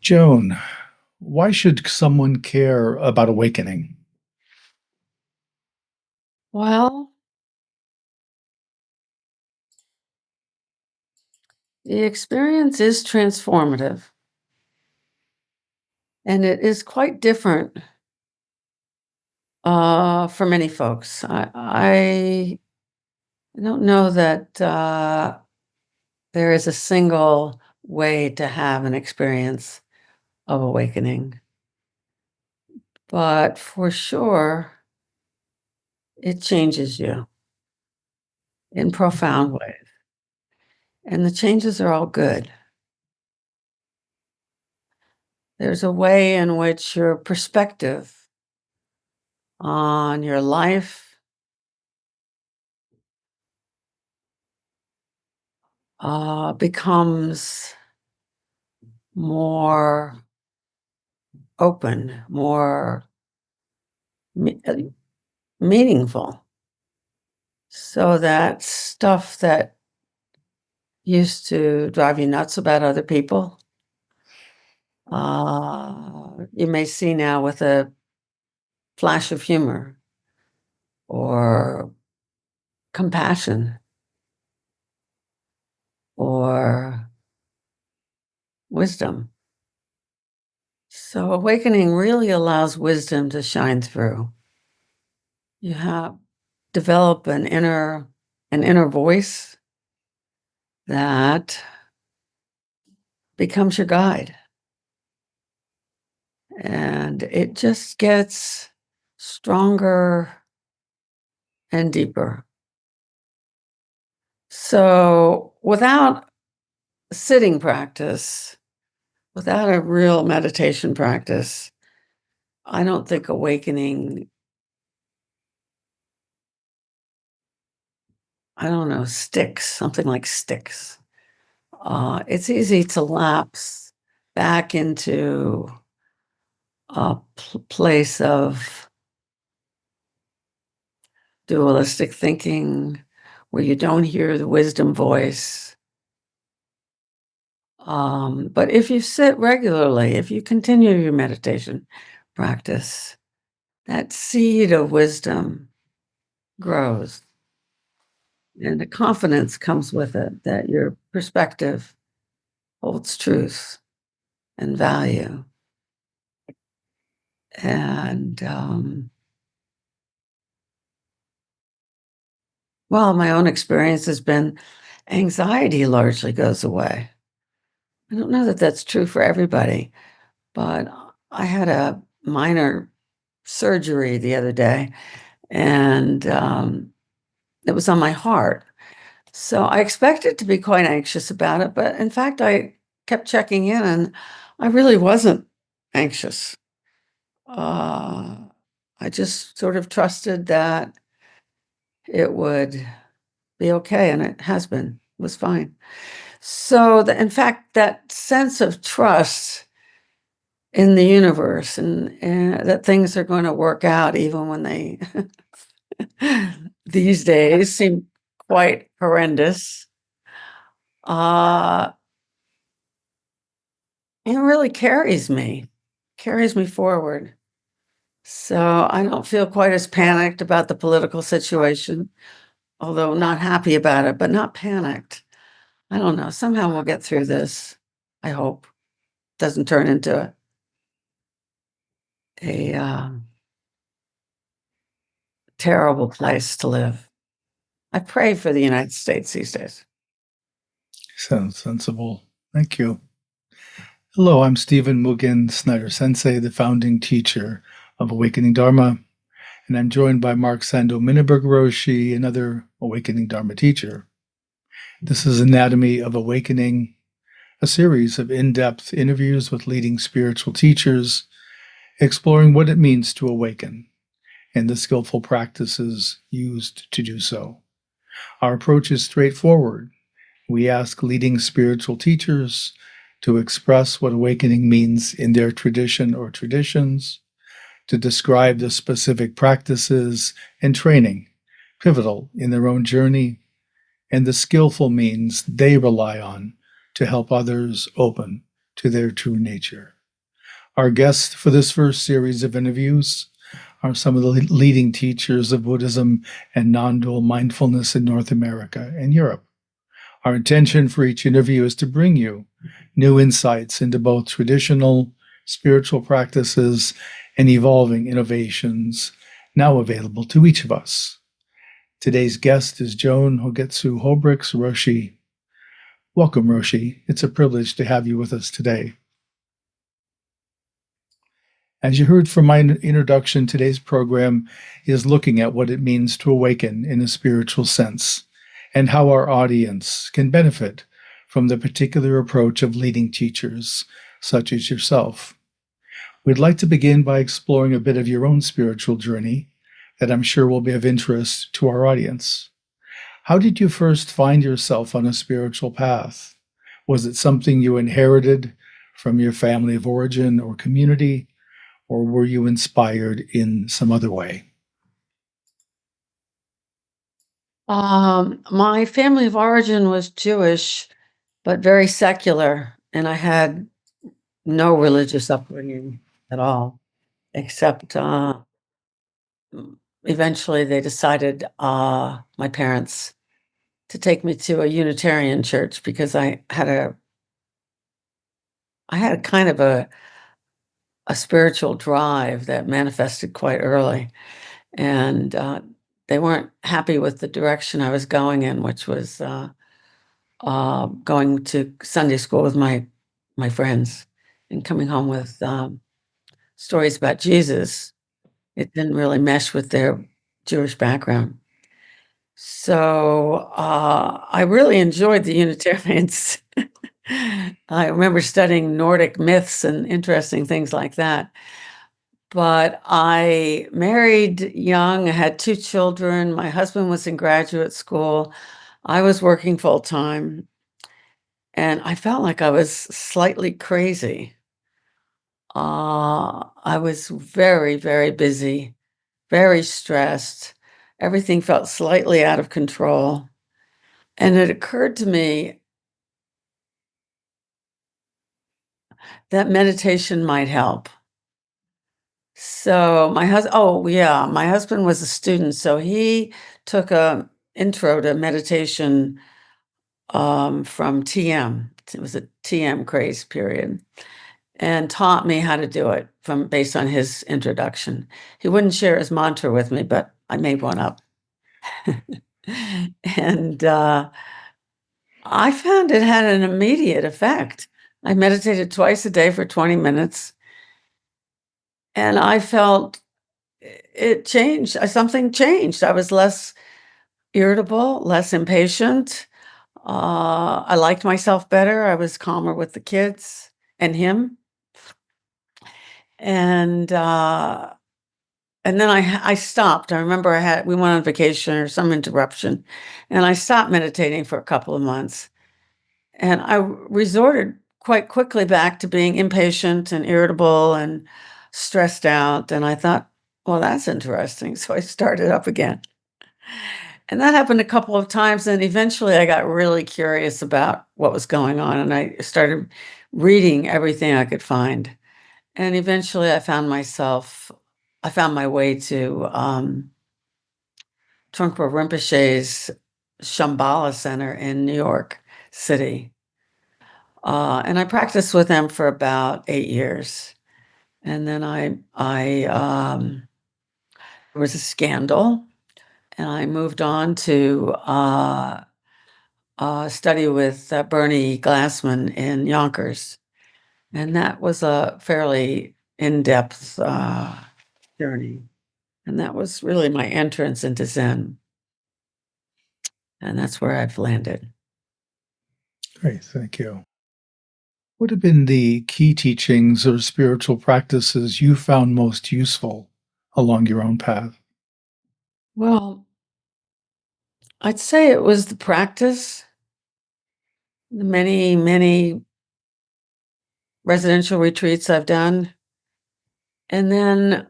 Joan, why should someone care about awakening? Well, the experience is transformative, and it is quite different for many folks. I don't know that there is a single way to have an experience of awakening, but for sure, it changes you in profound ways, and the changes are all good. There's a way in which your perspective on your life becomes more open, more meaningful. So that stuff that used to drive you nuts about other people, you may see now with a flash of humor or compassion or wisdom. So awakening really allows wisdom to shine through. You have develop an inner voice that becomes your guide. And it just gets stronger and deeper. So without sitting practice, without a real meditation practice, I don't think awakening, sticks, something like sticks. It's easy to lapse back into a place of dualistic thinking where you don't hear the wisdom voice. But if you sit regularly, if you continue your meditation practice, that seed of wisdom grows and the confidence comes with it that your perspective holds truth and value. And well, my own experience has been anxiety largely goes away. I don't know that that's true for everybody, but I had a minor surgery the other day, and it was on my heart. So I expected to be quite anxious about it, but in fact, I kept checking in, and I really wasn't anxious. Uh, I just sort of trusted that it would be okay, and it has been. It was fine. So, in fact, that sense of trust in the universe and that things are going to work out even when they these days seem quite horrendous. Uh, it really carries me forward. So I don't feel quite as panicked about the political situation, although not happy about it, but not panicked. I don't know. Somehow we'll get through this. I hope doesn't turn into a terrible place to live. I pray for the United States these days. Sounds sensible. Thank you. Hello, I'm Stephen Mugen, Snyder Sensei, the founding teacher of Awakening Dharma, and I'm joined by Mark Sando Minneberg Roshi, another Awakening Dharma teacher. This is Anatomy of Awakening, a series of in-depth interviews with leading spiritual teachers, exploring what it means to awaken and the skillful practices used to do so. Our approach is straightforward. We ask leading spiritual teachers to express what awakening means in their tradition or traditions, to describe the specific practices and training pivotal in their own journey, and the skillful means they rely on to help others open to their true nature. Our guests for this first series of interviews are some of the leading teachers of Buddhism and non-dual mindfulness in North America and Europe. Our intention for each interview is to bring you new insights into both traditional spiritual practices and evolving innovations now available to each of us. Today's guest is Joan Hogetsu Hoeberichts, Roshi. Welcome, Roshi. It's a privilege to have you with us today. As you heard from my introduction, today's program is looking at what it means to awaken in a spiritual sense and how our audience can benefit from the particular approach of leading teachers such as yourself. We'd like to begin by exploring a bit of your own spiritual journey that I'm sure will be of interest to our audience. How did you first find yourself on a spiritual path? Was it something you inherited from your family of origin or community, or were you inspired in some other way? My family of origin was Jewish, but very secular, and I had no religious upbringing at all, except eventually they decided, my parents, to take me to a Unitarian church because I had a kind of a spiritual drive that manifested quite early, and they weren't happy with the direction I was going in, which was going to Sunday school with my friends and coming home with stories about Jesus. It didn't really mesh with their Jewish background. So I really enjoyed the Unitarians. I remember studying Nordic myths and interesting things like that. But I married young, I had 2 children. My husband was in graduate school. I was working full time, and I felt like I was slightly crazy. I was very, very busy, very stressed. Everything felt slightly out of control. And it occurred to me that meditation might help. So my husband was a student, so he took a intro to meditation from TM. It was a TM craze period, and taught me how to do it from based on his introduction. He wouldn't share his mantra with me, but I made one up. And I found it had an immediate effect. I meditated twice a day for 20 minutes, and I felt it changed. Something changed. I was less irritable, less impatient. I liked myself better. I was calmer with the kids and him. And then I stopped. I remember we went on vacation or some interruption, and I stopped meditating for a couple of months. And I resorted quite quickly back to being impatient and irritable and stressed out. And I thought, well, that's interesting. So I started up again. And that happened a couple of times. And eventually I got really curious about what was going on. And I started reading everything I could find. And eventually I found my way to Trungpa Rinpoche's Shambhala Center in New York City. And I practiced with them for about 8 years. And then there was a scandal, and I moved on to study with Bernie Glassman in Yonkers. And that was a fairly in-depth journey. And that was really my entrance into Zen. And that's where I've landed. Great, thank you. What have been the key teachings or spiritual practices you found most useful along your own path? Well, I'd say it was the practice, the many, many residential retreats I've done, and then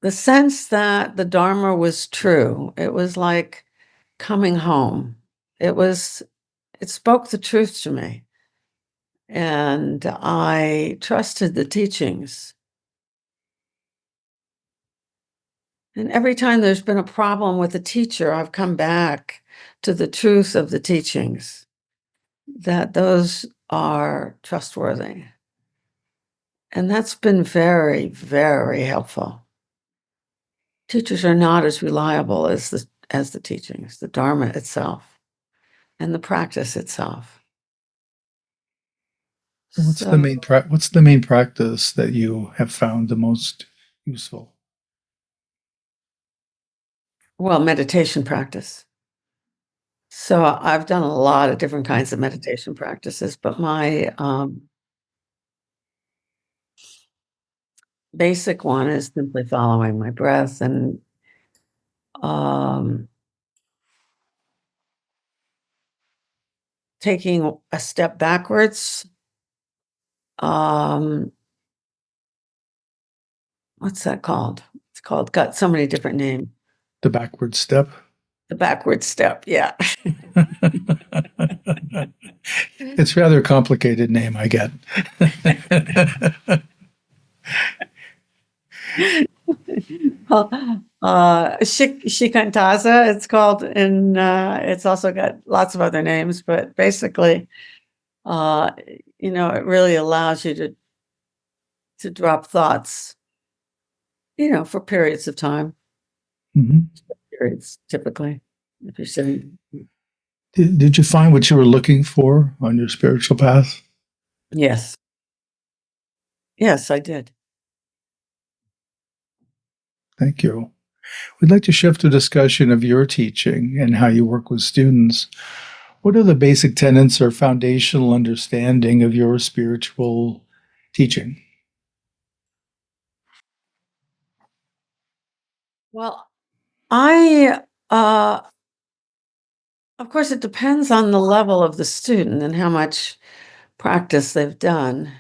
the sense that the Dharma was true. It was like coming home. It spoke the truth to me. and I trusted the teachings. And every time there's been a problem with a teacher, I've come back to the truth of the teachings, that those are trustworthy. And that's been very, very helpful. Teachers are not as reliable as the teachings, the Dharma itself, and the practice itself. What's So, the main practice that you have found the most useful? well, meditation practice. So I've done a lot of different kinds of meditation practices, but my basic one is simply following my breath and um, taking a step backwards. Um, what's that called? It's got so many different names. The backward step? The backward step, yeah. It's rather a complicated name, I get. Shikantaza, it's called, and it's also got lots of other names, but basically, it really allows you to drop thoughts, for periods of time, Mhm. periods typically, if you're sitting. Did you find what you were looking for on your spiritual path? Yes. Yes, I did. Thank you. We'd like to shift the discussion of your teaching and how you work with students. What are the basic tenets or foundational understanding of your spiritual teaching? Well, of course, it depends on the level of the student and how much practice they've done.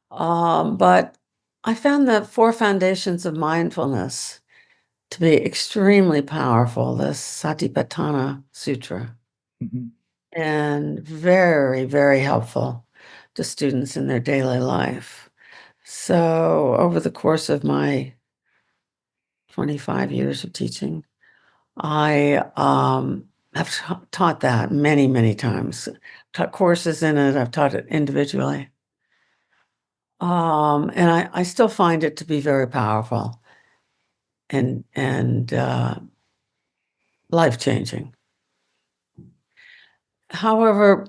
But I found the four foundations of mindfulness to be extremely powerful, the Satipatthana Sutra, Mhm. and very, very helpful to students in their daily life. So, over the course of my 25 years of teaching, I have taught that many, many times. Taught courses in it. I've taught it individually, and I still find it to be very powerful and life changing. However,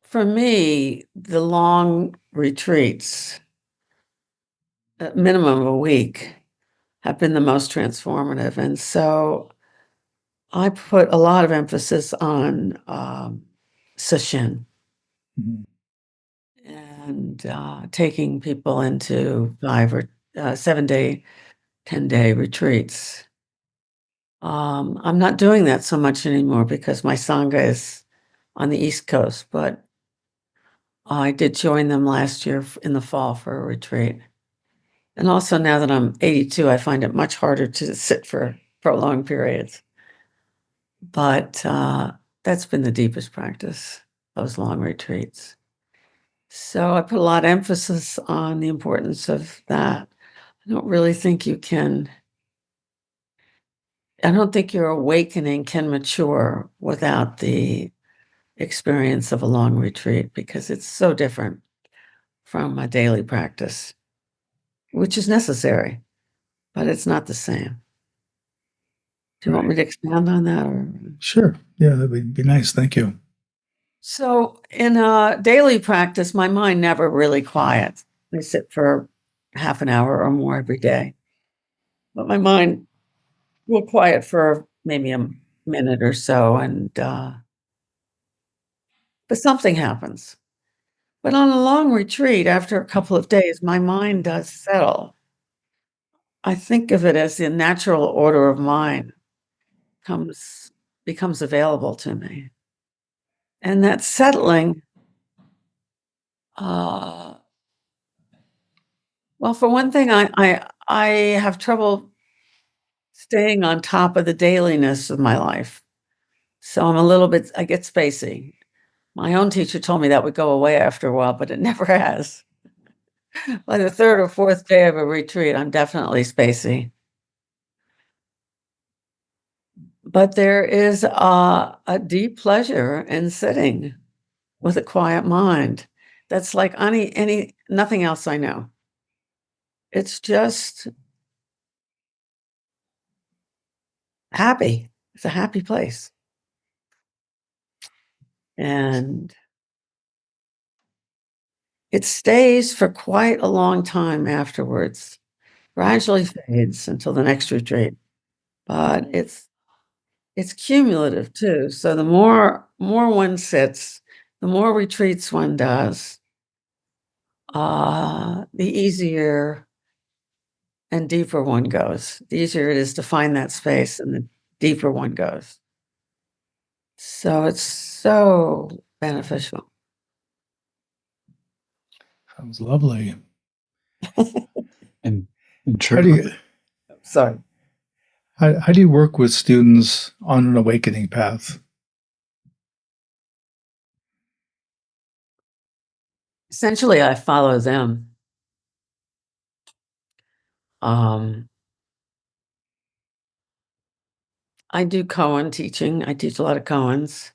for me, the long retreats, a minimum of a week, have been the most transformative, and so I put a lot of emphasis on sesshin. Mhm. And taking people into 5 or 7-day, 10-day retreats. I'm not doing that so much anymore because my Sangha is on the East Coast, but I did join them last year in the fall for a retreat. And also now that I'm 82, I find it much harder to sit for prolonged periods. But that's been the deepest practice, those long retreats. So I put a lot of emphasis on the importance of that. I don't really think I don't think your awakening can mature without the experience of a long retreat because it's so different from a daily practice, which is necessary, but it's not the same. Do you want me Right. to expand on that? Or? Sure. Yeah, that would be nice. Thank you. So, in a daily practice, my mind never really quiets. I sit for half an hour or more every day, but my mind will quiet for maybe a minute or so, and but something happens. But on a long retreat, after a couple of days, my mind does settle. I think of it as the natural order of mind comes becomes available to me. And that settling, uh, well, for one thing, I have trouble staying on top of the dailiness of my life. So I get spacey. My own teacher told me that would go away after a while, but it never has. By the third or fourth day of a retreat, I'm definitely spacey. But there is a deep pleasure in sitting with a quiet mind. That's like any nothing else I know. It's just happy. It's a happy place. And it stays for quite a long time afterwards. Gradually fades until the next retreat. But it's cumulative too. So the more one sits, the more retreats one does, the easier and deeper one goes. The easier it is to find that space and the deeper one goes. So it's so beneficial. Sounds lovely. And How do you Sorry. how do you work with students on an awakening path? Essentially, I follow them. I do koan teaching. I teach a lot of koans.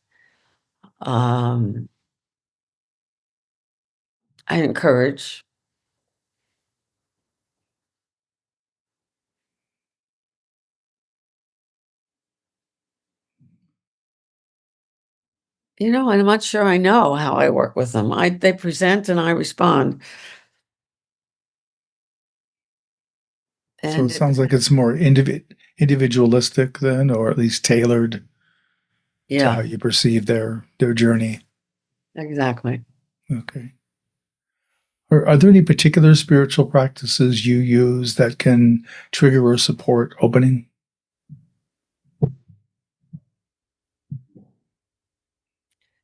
I encourage. I'm not sure I know how I work with them. They present and I respond. So And it sounds like it's more individualistic then, or at least tailored to how yeah, you perceive their journey. exactly. Okay. Are there any particular spiritual practices you use that can trigger or support opening?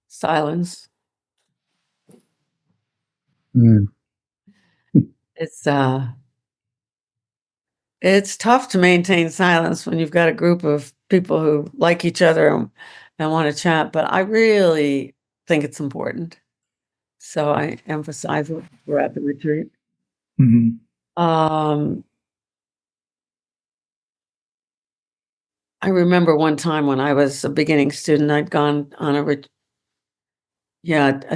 Silence. mm, It's tough to maintain silence when you've got a group of people who like each other and want to chat, but I really think it's important. So I emphasize it. We're at the retreat. Hmm. Um, I remember one time when I was a beginning student, I'd gone on a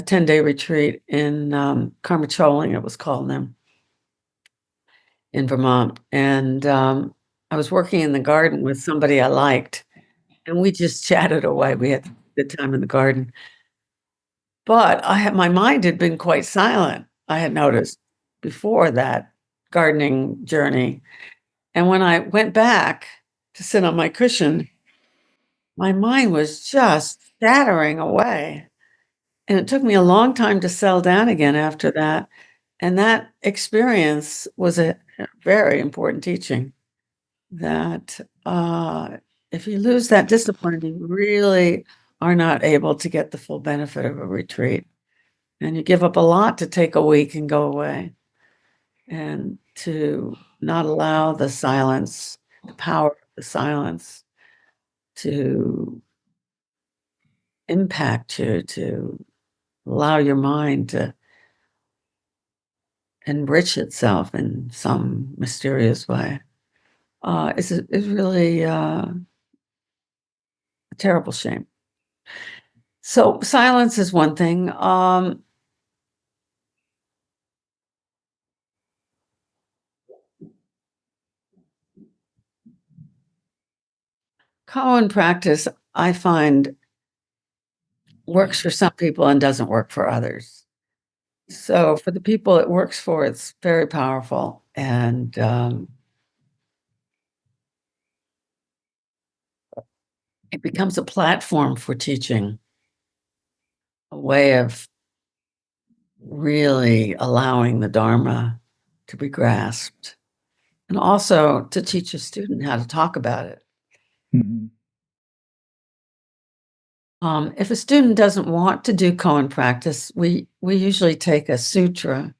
10-day retreat in Carmicholing, it was called then, in Vermont. And I was working in the garden with somebody I liked, and we just chatted away. We had a good time in the garden. But my mind had been quite silent, I had noticed before that gardening journey. And when I went back to sit on my cushion, my mind was just scattering away. And it took me a long time to settle down again after that. And that experience was a very important teaching that if you lose that discipline, you really are not able to get the full benefit of a retreat. And you give up a lot to take a week and go away and to not allow the silence, the power of the silence to impact you, to allow your mind to enrich itself in some mysterious way. Is really a terrible shame. So silence is one thing. Koan practice, I find, works for some people and doesn't work for others. So for the people it works for, it's very powerful. And it becomes a platform for teaching, a way of really allowing the Dharma to be grasped, and also to teach a student how to talk about it. Hmm. If a student doesn't want to do koan practice, we usually take a sutra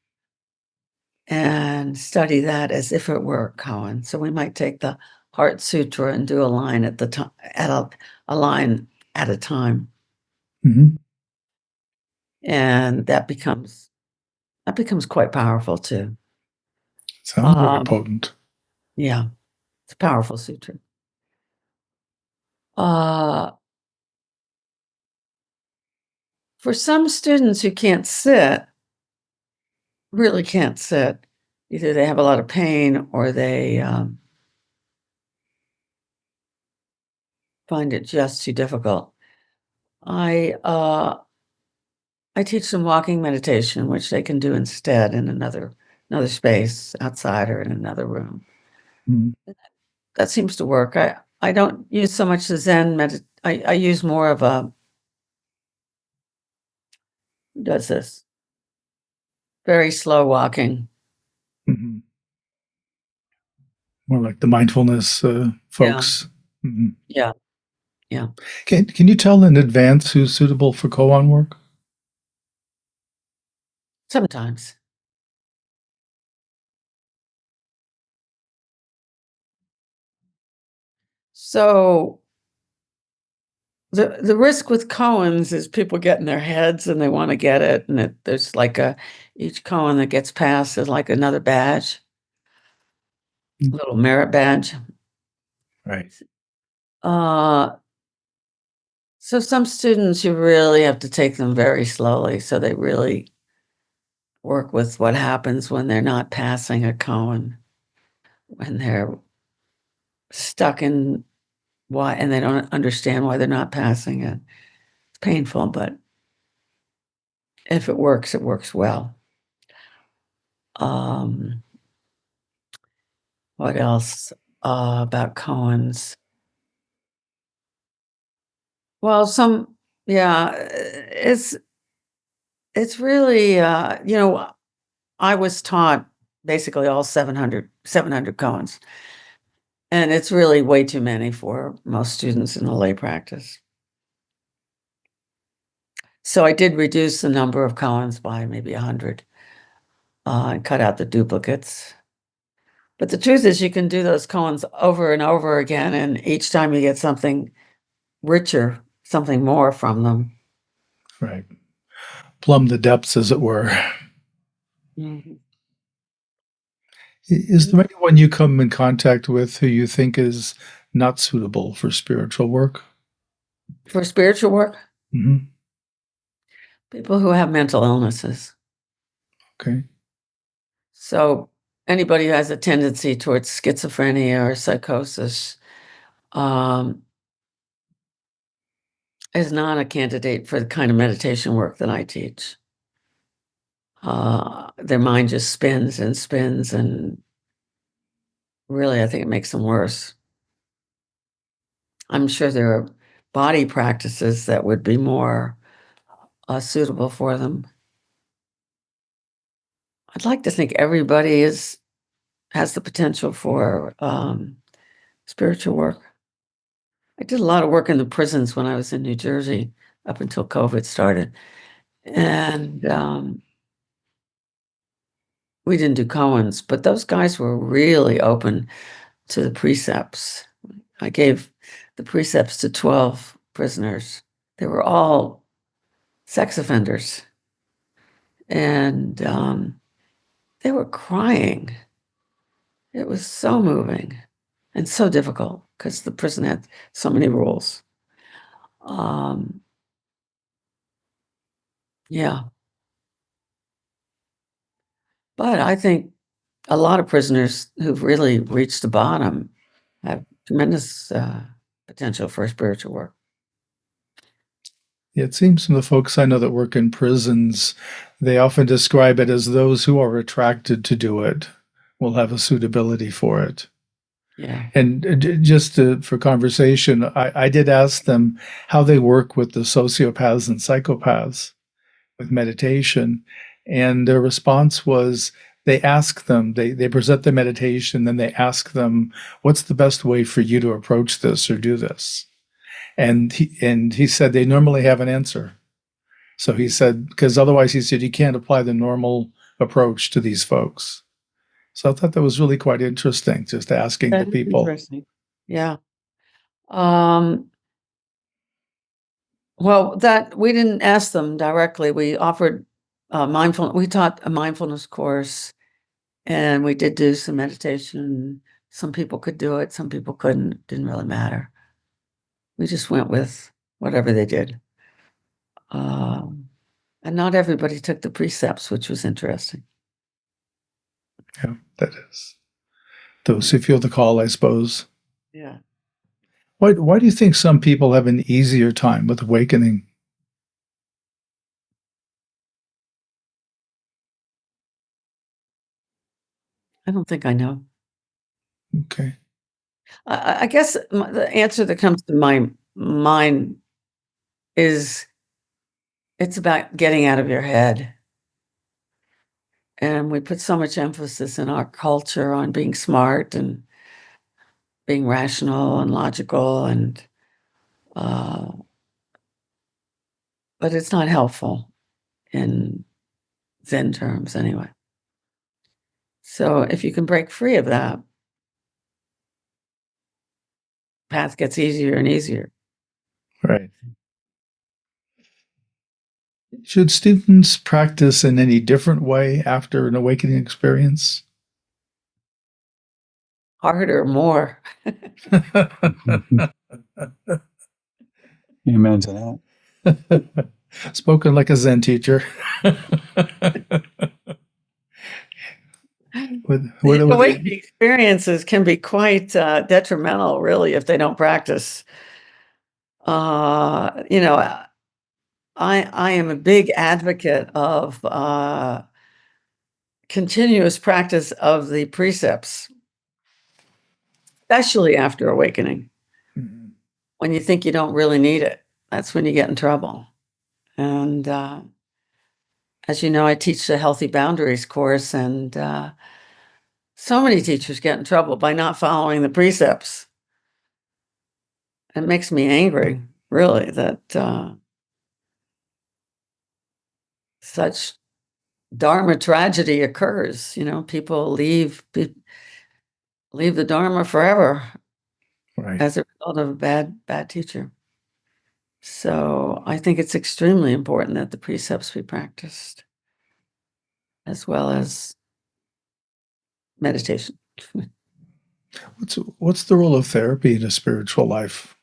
and study that as if it were a koan. So we might take the Heart Sutra and do a line at the time, a line at a time. Hmm. and that becomes quite powerful too. Sounds very potent. Yeah, it's a powerful sutra. For some students who can't sit, really can't sit, either they have a lot of pain or they find it just too difficult. I teach them walking meditation, which they can do instead in another space outside or in another room. Mhm. That seems to work. I don't use so much the Zen I use more of a who does this? Very slow walking. Mhm. More like the mindfulness folks. Mhm. Yeah. Yeah. Can you tell in advance who's suitable for koan work? Sometimes. So the risk with koans is people get in their heads and they want to get it, and there's like each koan that gets passed is like another badge, Mm. little merit badge. Right. So some students, you really have to take them very slowly, so they really work with what happens when they're not passing a koan, when they're stuck in why, and they don't understand why they're not passing it. It's painful, but if it works well. Um, what else about koans? Well, it's really, I was taught basically all 700 koans, and it's really way too many for most students in the lay practice. So I did reduce the number of koans by maybe 100, and cut out the duplicates. But the truth is you can do those koans over and over again, and each time you get something richer, something more from them. Right. Plumb the depths, as it were. Mhm. Is there anyone you come in contact with who you think is not suitable for spiritual work? For spiritual work, Hmm. people who have mental illnesses. Okay. So anybody who has a tendency towards schizophrenia or psychosis um, is not a candidate for the kind of meditation work that I teach. Their mind just spins and spins, and really, I think it makes them worse. I'm sure there are body practices that would be more suitable for them. I'd like to think everybody has the potential for spiritual work. I did a lot of work in the prisons when I was in New Jersey up until COVID started. And we didn't do koans, but those guys were really open to the precepts. I gave the precepts to 12 prisoners. They were all sex offenders. And they were crying. It was so moving and so difficult because the prison had so many rules. Um, yeah. But I think a lot of prisoners who've really reached the bottom have tremendous potential for spiritual work. It seems from the folks I know that work in prisons, they often describe it as those who are attracted to do it will have a suitability for it. Yeah. And for conversation, I did ask them how they work with the sociopaths and psychopaths with meditation. And their response was they present the meditation, then they ask them, what's the best way for you to approach this or do this? And he said they normally have an answer. So he said, because otherwise he said you can't apply the normal approach to these folks. So I thought that was really quite interesting, just asking the That is people. interesting. Yeah. Um, Well, that we didn't ask them directly. We offered we taught a mindfulness course, and we did do some meditation. Some people could do it, some people couldn't. Didn't really matter. We just went with whatever they did. And not everybody took the precepts, which was interesting. Yeah, that is. Those who feel the call, I suppose. Yeah. Why do you think some people have an easier time with awakening? I don't think I know. Okay. I guess the answer that comes to my mind is it's about getting out of your head. And we put so much emphasis in our culture on being smart and being rational and logical, and uh, but it's not helpful in Zen terms anyway. So if you can break free of that, path gets easier and easier. Right. Should students practice in any different way after an awakening experience? Harder, more. Amen to that. Spoken like a Zen teacher. Awakening experiences can be quite detrimental, really, if they don't practice. You know, I am a big advocate of continuous practice of the precepts, especially after awakening. Mhm. When you think you don't really need it, that's when you get in trouble. And as you know, I teach the Healthy Boundaries course, and so many teachers get in trouble by not following the precepts. It makes me angry, really, that such Dharma tragedy occurs. You know, people leave the Dharma forever Right. as a result of a bad teacher. So I think it's extremely important that the precepts be practiced, as well as meditation. What's the role of therapy in a spiritual life?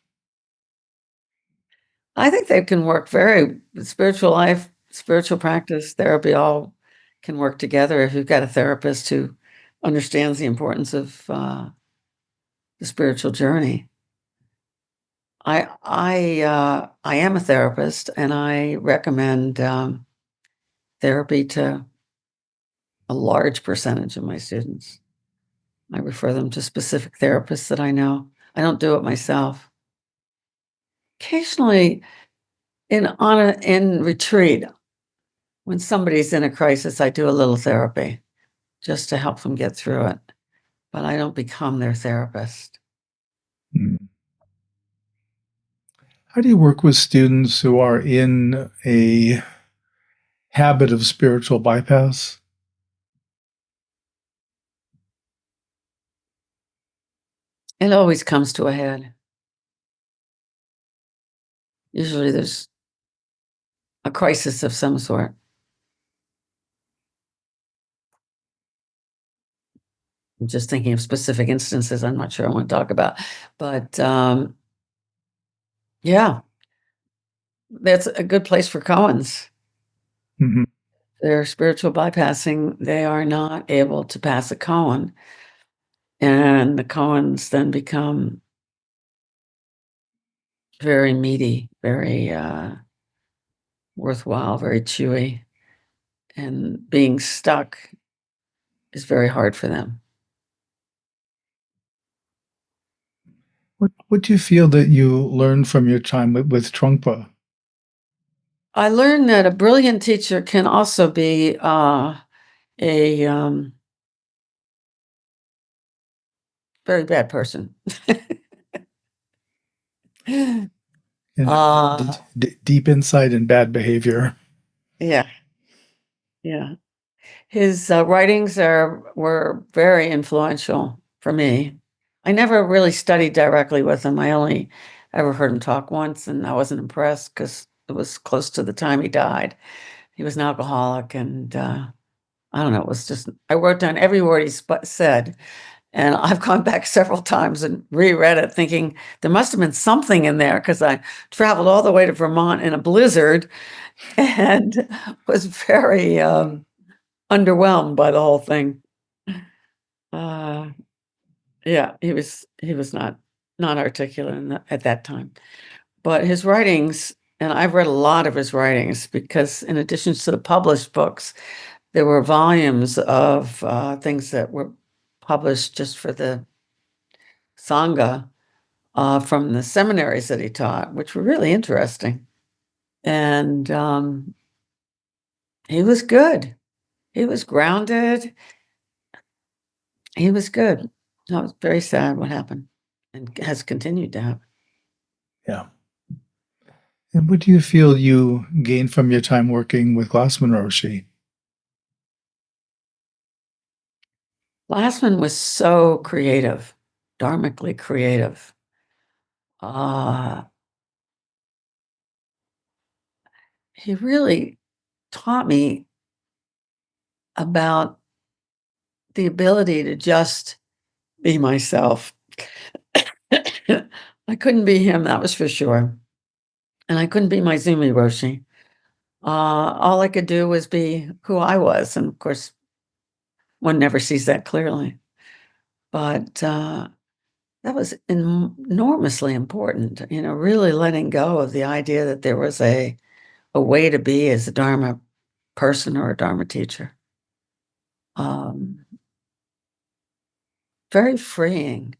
I think they can work spiritual life, spiritual practice, therapy, all can work together if you've got a therapist who understands the importance of the spiritual journey. I am a therapist, and I recommend therapy to a large percentage of my students. I refer them to specific therapists that I know. I don't do it myself. Occasionally, in retreat, when somebody's in a crisis, I do a little therapy just to help them get through it. But I don't become their therapist. Hmm. How do you work with students who are in a habit of spiritual bypass? It always comes to a head. Usually there's a crisis of some sort. I'm just thinking of specific instances I'm not sure I want to talk about. But yeah, that's a good place for koans. Mhm. They're spiritual bypassing. They are not able to pass a koan. And the koans then become very meaty, very worthwhile, very chewy. And being stuck is very hard for them. What do you feel that you learned from your time with Trungpa? I learned that a brilliant teacher can also be a very bad person. And Uh, deep insight and bad behavior. yeah, yeah. His writings were very influential for me. I never really studied directly with him. I only ever heard him talk once, and I wasn't impressed because it was close to the time he died. He was an alcoholic, and I don't know. It was just I wrote down every word he said, and I've gone back several times and reread it, thinking there must have been something in there because I traveled all the way to Vermont in a blizzard and was very underwhelmed by the whole thing. Yeah, he was not articulate at that time. But his writings, and I've read a lot of his writings because in addition to the published books, there were volumes of things that were published just for the Sangha from the seminaries that he taught, which were really interesting. And he was good. He was grounded. He was good. I was very sad what happened and has continued to happen. Yeah. And what do you feel you gained from your time working with Glassman Roshi? Glassman was so creative, dharmically creative. He really taught me about the ability to just be myself. I couldn't be him, that was for sure. And I couldn't be my Zumi Roshi. All I could do was be who I was. And of course, one never sees that clearly. But that was enormously important, really letting go of the idea that there was a way to be as a Dharma person or a Dharma teacher. Very freeing.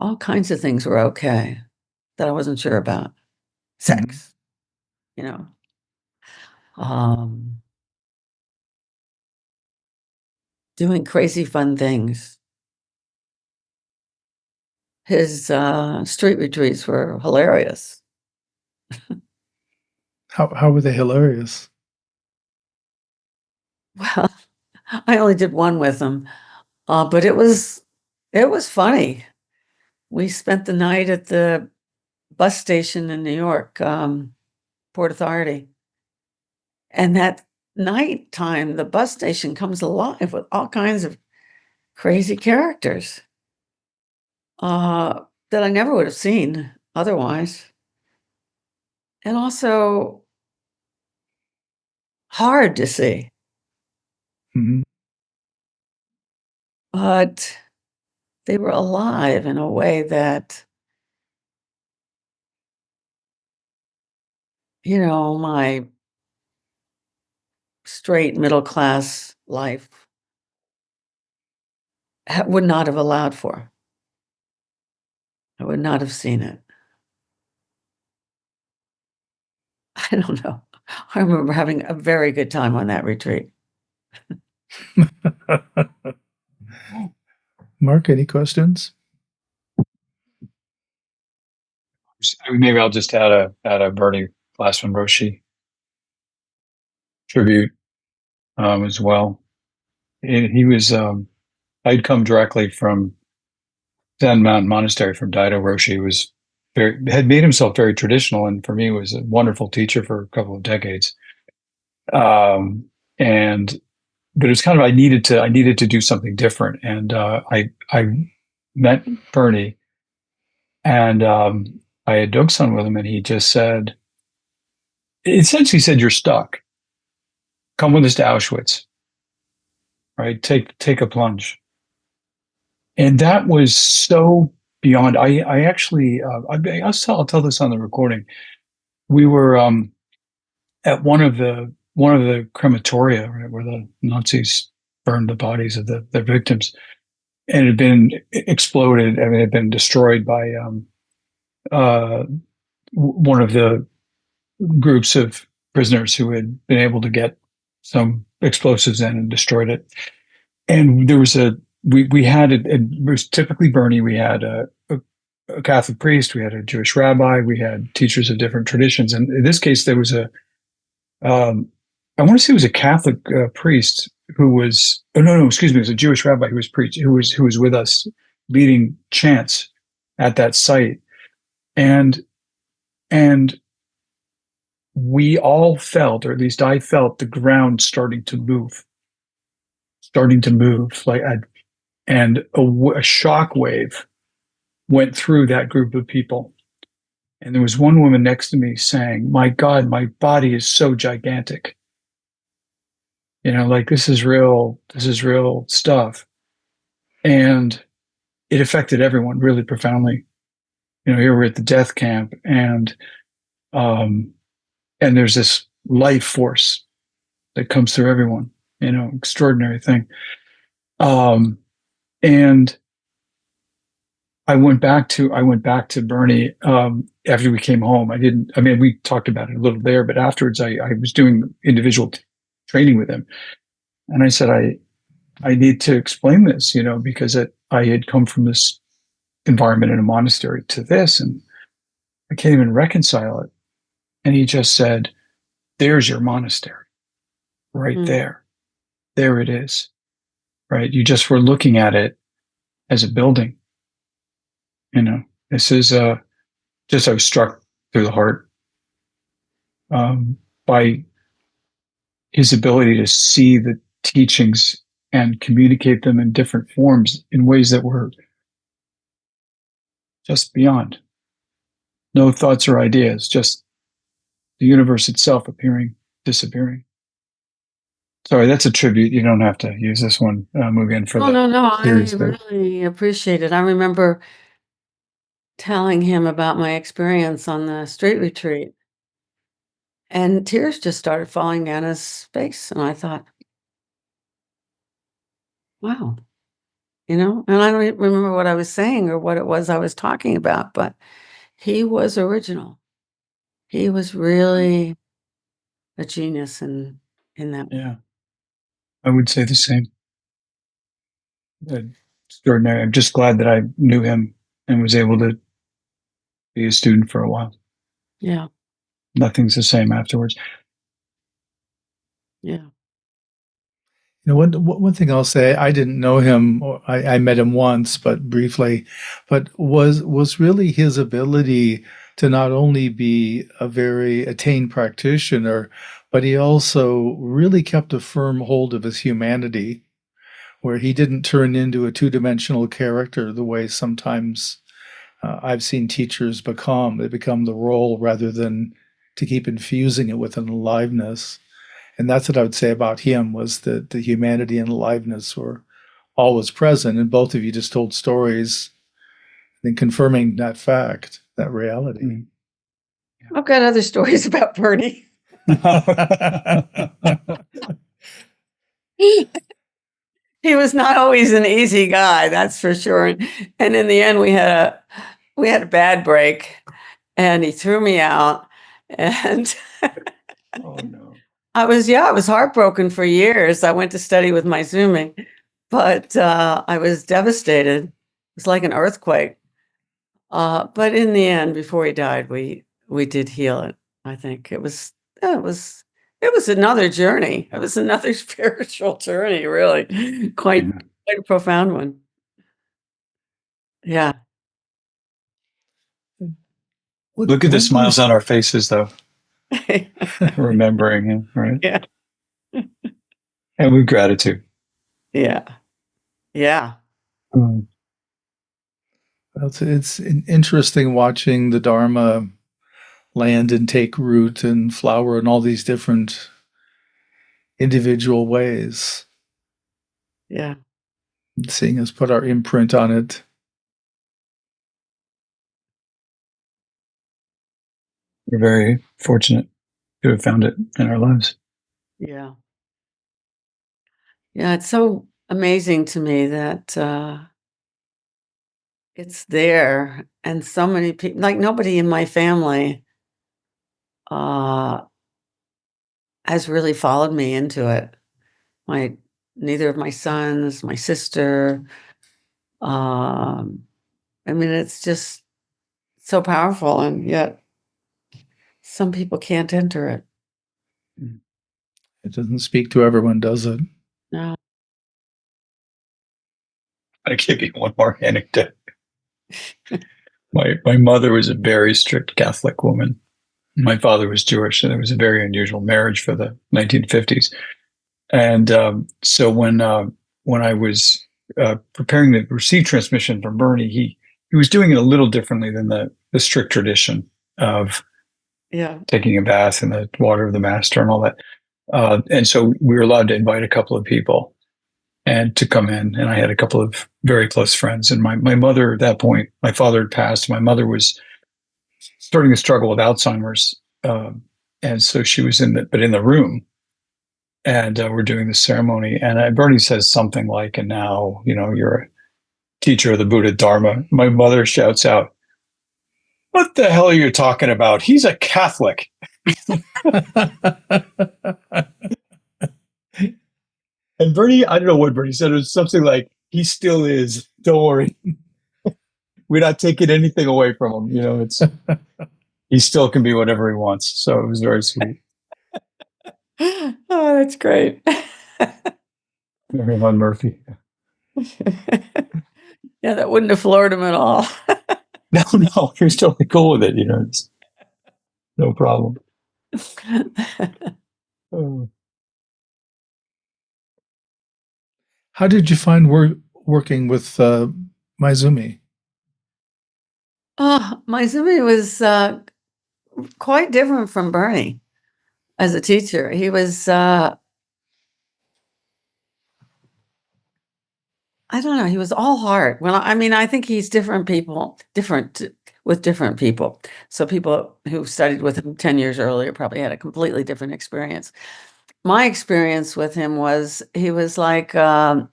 All kinds of things were okay that I wasn't sure about. Sex, doing crazy fun things. His street retreats were hilarious. How were they hilarious? Well, I only did one with him, but it was funny. We spent the night at the bus station in New York, Port Authority. And that nighttime, the bus station comes alive with all kinds of crazy characters that I never would have seen otherwise. And also hard to see. Mm-hmm. But they were alive in a way that, my straight middle class life would not have allowed for. I would not have seen it. I don't know. I remember having a very good time on that retreat. Mark, any questions? Maybe I'll just add a Bernie Glassman Roshi tribute as well. He was I'd come directly from Zen Mountain Monastery from Daido Roshi. Had made himself very traditional, and for me was a wonderful teacher for a couple of decades. But it's kind of I needed to do something different, and I met Bernie, and I had Doksan with him, and he just essentially said, "You're stuck. Come with us to Auschwitz. Right? Take a plunge." And that was so beyond. I actually I'll tell this on the recording. We were at one of the crematoria, right, where the Nazis burned the bodies of their victims, and it had been exploded. I mean, it had been destroyed by one of the groups of prisoners who had been able to get some explosives in and destroyed it. And there was we had it was typically Bernie. We had a Catholic priest, we had a Jewish rabbi, we had teachers of different traditions. And in this case, there was I want to say it was a Catholic priest who was, excuse me, it was a Jewish rabbi who was with us leading chants at that site. And we all felt, or at least I felt, the ground starting to move, and a shock wave went through that group of people. And there was one woman next to me saying, "My God, my body is so gigantic. Like this is real stuff." And it affected everyone really profoundly. Here we're at the death camp, and there's this life force that comes through everyone, extraordinary thing. And I went back to Bernie after we came home. We talked about it a little there, but afterwards I was doing individual training with him. And I said, I need to explain this, because I had come from this environment in a monastery to this, and I can't even reconcile it. And he just said, "There's your monastery right there. There it is, right? You just were looking at it as a building. This is I was struck through the heart by his ability to see the teachings and communicate them in different forms in ways that were just beyond. No thoughts or ideas, just the universe itself appearing, disappearing." Sorry, that's a tribute. You don't have to use this one, Mugen, for No. series. I really appreciate it. I remember telling him about my experience on the street retreat, and tears just started falling down his face. And I thought, wow, and I don't even remember what I was saying or what it was I was talking about, but he was original. He was really a genius in that. Yeah, I would say the same. Extraordinary. I'm just glad that I knew him and was able to be a student for a while. Yeah. Nothing's the same afterwards. Yeah. One thing I'll say, I didn't know him. I met him once, but briefly. But was really his ability to not only be a very attained practitioner, but he also really kept a firm hold of his humanity, where he didn't turn into a two-dimensional character the way sometimes I've seen teachers become. They become the role rather than to keep infusing it with an aliveness. And that's what I would say about him, was that the humanity and aliveness were always present. And both of you just told stories and confirming that fact, that reality. I've got other stories about Bernie. He was not always an easy guy, that's for sure. And in the end, we had a bad break, and he threw me out. And Oh no. I was heartbroken for years. I went to study with my Zumi, but I was devastated. It was like an earthquake. But in the end, before he died, we did heal it. I think it was another journey. It was another spiritual journey, really, quite a profound one. Yeah. Look at the smiles on our faces, though, remembering him, right? Yeah. And with gratitude. Yeah. Yeah. It's interesting watching the Dharma land and take root and flower in all these different individual ways. Yeah. Seeing us put our imprint on it. We're very fortunate to have found it in our lives. Yeah. Yeah, it's so amazing to me that it's there, and so many people, like nobody in my family uh has really followed me into it. Neither of my sons, my sister. It's just so powerful, and yet some people can't enter it. It doesn't speak to everyone, does it? No. I give you one more anecdote. My mother was a very strict Catholic woman. My father was Jewish, and it was a very unusual marriage for the 1950s. And so when I was preparing to receive transmission from Bernie, he was doing it a little differently than the strict tradition of taking a bath in the water of the master and all that. And so we were allowed to invite a couple of people and to come in. And I had a couple of very close friends. And my mother at that point, my father had passed. My mother was starting to struggle with Alzheimer's. And so she was in the room. And we're doing the ceremony. And Bernie says something like, and now, you're a teacher of the Buddha Dharma. My mother shouts out, "What the hell are you talking about? He's a Catholic." And Bernie, I don't know what Bernie said. It was something like, "He still is. Don't worry. We're not taking anything away from him. He still can be whatever he wants." So it was very sweet. Oh, that's great. Mary Helen Murphy. Yeah, that wouldn't have floored him at all. No, he was totally cool with it. It's no problem. How did you find working with Maizumi? Maizumi was quite different from Bernie as a teacher. He was, I don't know, he was all heart. Well, I mean, I think he's different with different people. So people who studied with him 10 years earlier probably had a completely different experience. My experience with him was he was like a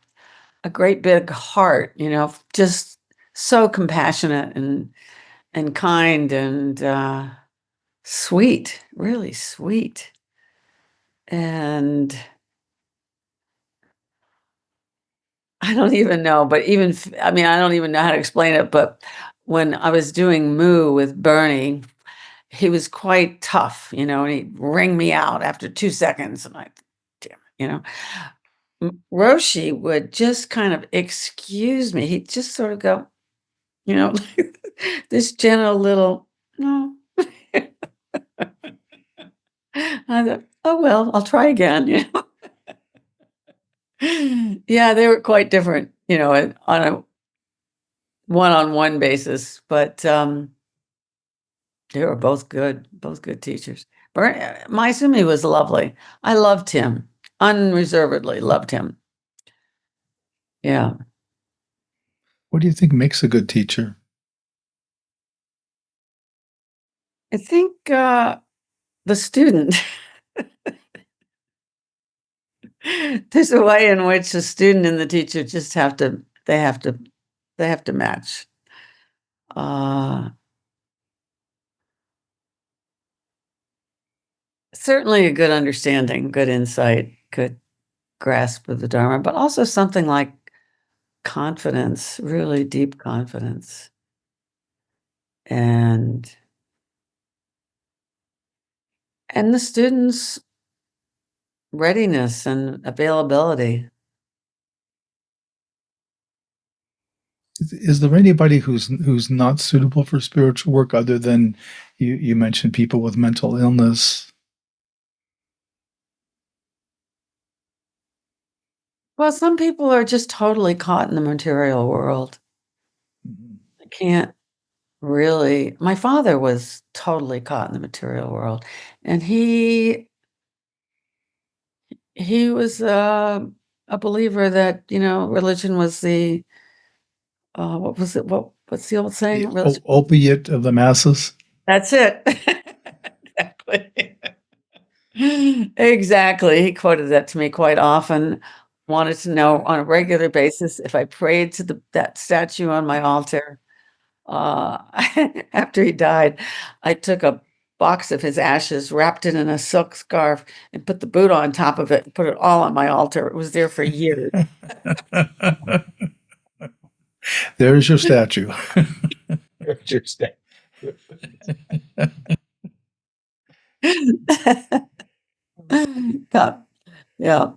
great big heart, just so compassionate and kind and sweet, really sweet. And I don't even know, but I don't even know how to explain it, but when I was doing Moo with Bernie, he was quite tough, and he'd ring me out after 2 seconds, and damn it. Roshi would just kind of excuse me. He'd just sort of go, this gentle little, no. I thought, oh, well, I'll try again. Yeah, they were quite different, on a one-on-one basis, but they were both good teachers. Maizumi was lovely. I loved him, unreservedly loved him. Yeah. What do you think makes a good teacher? I think the student. There's a way in which the student and the teacher just have to match. Certainly a good understanding, good insight, good grasp of the Dharma, but also something like confidence, really deep confidence. And the students' readiness and availability. Is there anybody who's not suitable for spiritual work other than you mentioned people with mental illness? Well, some people are just totally caught in the material world. They can't really. My father was totally caught in the material world, and he was a believer that religion was the what was it? What's the old saying? The opiate of the masses. That's it. Exactly. Exactly. He quoted that to me quite often. Wanted to know on a regular basis if I prayed to that statue on my altar. After he died, I took a box of his ashes, wrapped it in a silk scarf, and put the Buddha on top of it and put it all on my altar. It was there for years. There's your statue. There's your statue. Yeah.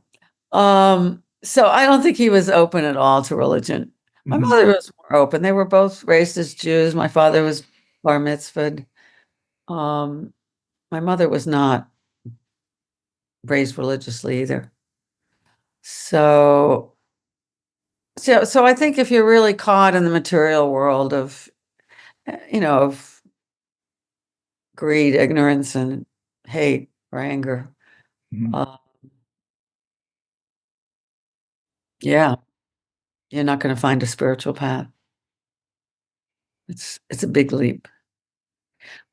So I don't think he was open at all to religion. My Mhm. mother was more open. They were both raised as Jews. My father was bar mitzvahed. My mother was not raised religiously either. So I think if you're really caught in the material world of, of greed, ignorance, and hate or anger, Mhm. uh, yeah, you're not going to find a spiritual path. It's a big leap.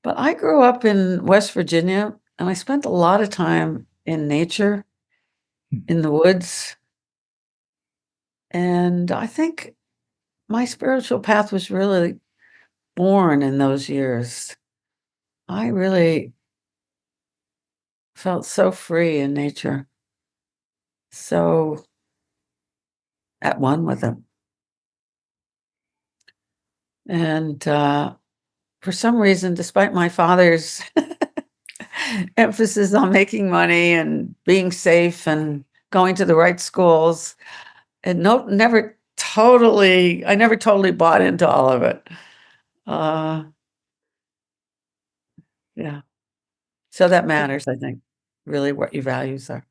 But I grew up in West Virginia, and I spent a lot of time in nature, in the woods, and I think my spiritual path was really born in those years. I really felt so free in nature, so at one with it. And for some reason, despite my father's emphasis on making money and being safe and going to the right schools, and I never totally bought into all of it. Yeah. So that matters, I think, really what your values are.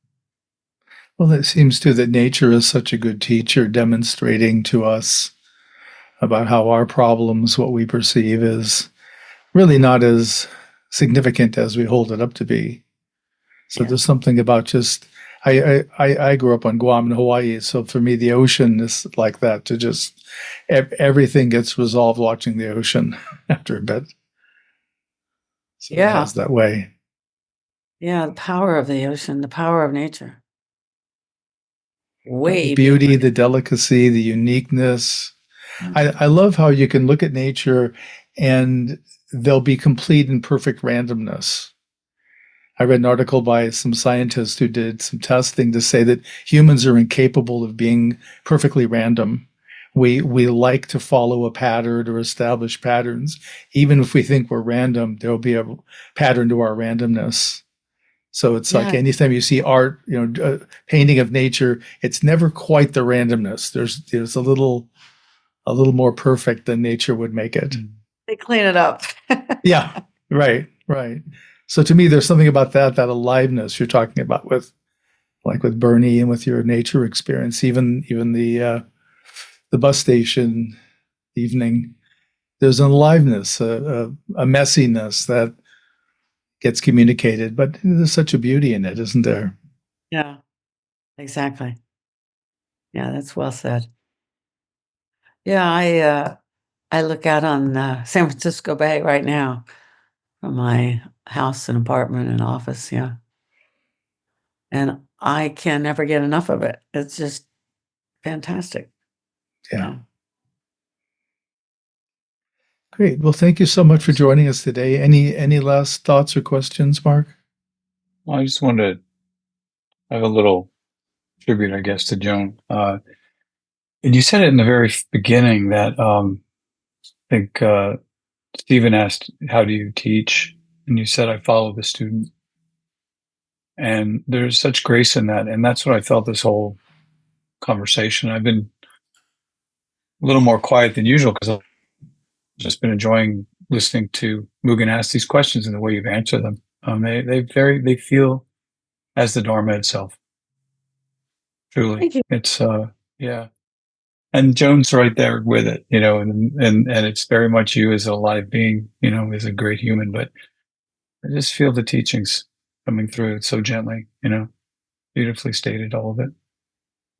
Well, it seems too that nature is such a good teacher, demonstrating to us about how our problems, what we perceive, is really not as significant as we hold it up to be. So Yeah. there's something about just I grew up on Guam in Hawaii, so for me the ocean is like that. To just everything gets resolved watching the ocean after a bit. So it Yeah. has that way. Yeah. The power of the ocean, the power of nature. The Way beauty, beyond. the delicacy, the uniqueness. Mhm. I love how you can look at nature and there'll be complete and perfect randomness. I read an article by some scientists who did some testing to say that humans are incapable of being perfectly random. We like to follow a pattern or establish patterns. Even if we think we're random, there'll be a pattern to our randomness. So it's like Yeah. anytime you see art, painting of nature, it's never quite the randomness. There's a little more perfect than nature would make it. They clean it up. Yeah, right, right. So to me, there's something about that aliveness you're talking about with, like with Bernie and with your nature experience, even the bus station evening. There's an aliveness, a messiness that gets communicated, but there's such a beauty in it, isn't there? Yeah, exactly. Yeah, that's well said. Yeah, I look out on San Francisco Bay right now from my house and apartment and office. Yeah, and I can never get enough of it. It's just fantastic. Yeah. Yeah. Great. Well, thank you so much for joining us today. Any last thoughts or questions, Mark? Well, I just wanted to have a little tribute, I guess, to Joan. And you said it in the very beginning that I think Stephen asked, "How do you teach?" And you said, "I follow the student." And there's such grace in that, and that's what I felt this whole conversation. I've been a little more quiet than usual because I've just been enjoying listening to Mugen ask these questions and the way you've answered them. They feel as the Dharma itself. Truly, Thank you. it's yeah. And Joan's right there with it, and it's very much you as a live being, as a great human. But I just feel the teachings coming through so gently, beautifully stated, all of it.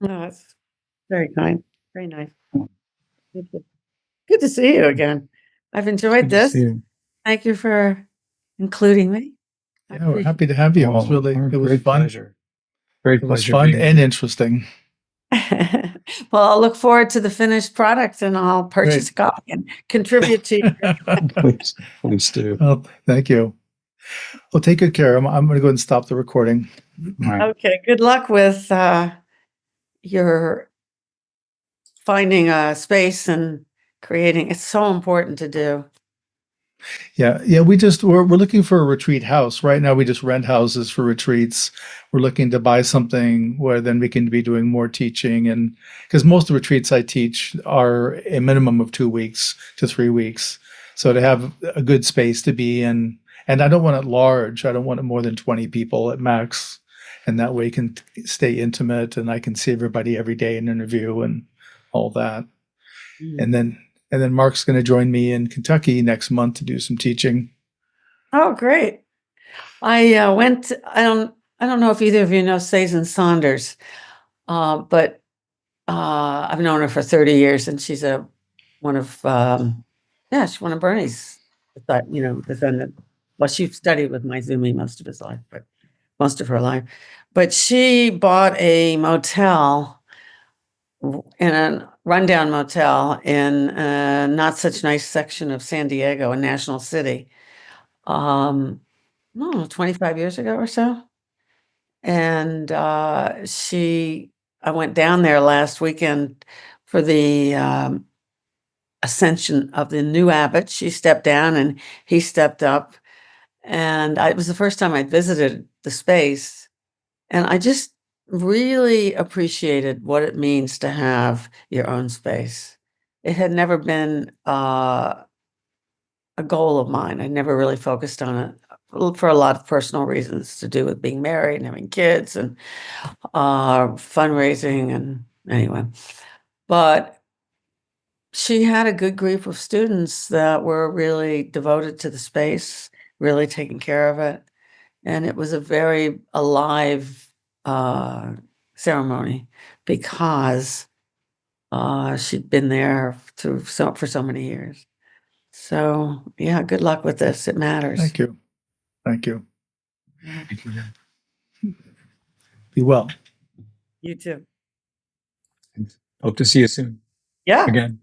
No, that's very kind. Very nice. Thank you. Good to see you again. I've enjoyed Good to see this. you. Thank you for including me. I Yeah, we're appreciate happy to have you. Oh, our It was great fun. pleasure. Great It was pleasure fun being with and you. interesting. it. Well, I'll look forward to the finished product and I'll purchase Great. a copy and contribute to Please do. Well, thank you. Well, take good care. I'm going to go ahead and stop the recording. All right. Okay, good luck with your finding a space and creating. It's so important to do. Yeah, yeah. We're looking for a retreat house right now. We just rent houses for retreats. We're looking to buy something where then we can be doing more teaching, and because most of the retreats I teach are a minimum of 2 weeks to 3 weeks. So to have a good space to be in, and I don't want it large. I don't want it more than 20 people at max, and that way you can stay intimate, and I can see everybody every day and interview and all that. Mm. And then Mark's going to join me in Kentucky next month to do some teaching. Oh, great. I went, I don't know if either of you know Susan Saunders, but I've known her for 30 years, and she's one of, she's one of Bernie's, defendant. Well, she studied with Maizumi most of his life, but most of her life. But she bought a motel in a rundown motel in a not such nice section of San Diego, a national city, I don't know, 25 years ago or so. And I went down there last weekend for the ascension of the new abbot. She stepped down and he stepped up. And it was the first time I visited the space. And I just really appreciated what it means to have your own space. It had never been a goal of mine. I never really focused on it for a lot of personal reasons to do with being married and having kids and fundraising and anyway. But she had a good group of students that were really devoted to the space, really taking care of it. And it was a very alive ceremony because she'd been there for so many years. So yeah, good luck with this. It matters. Thank you. Thank you. Yeah. Thank you. Be well. You too. Hope to see you soon Yeah. again.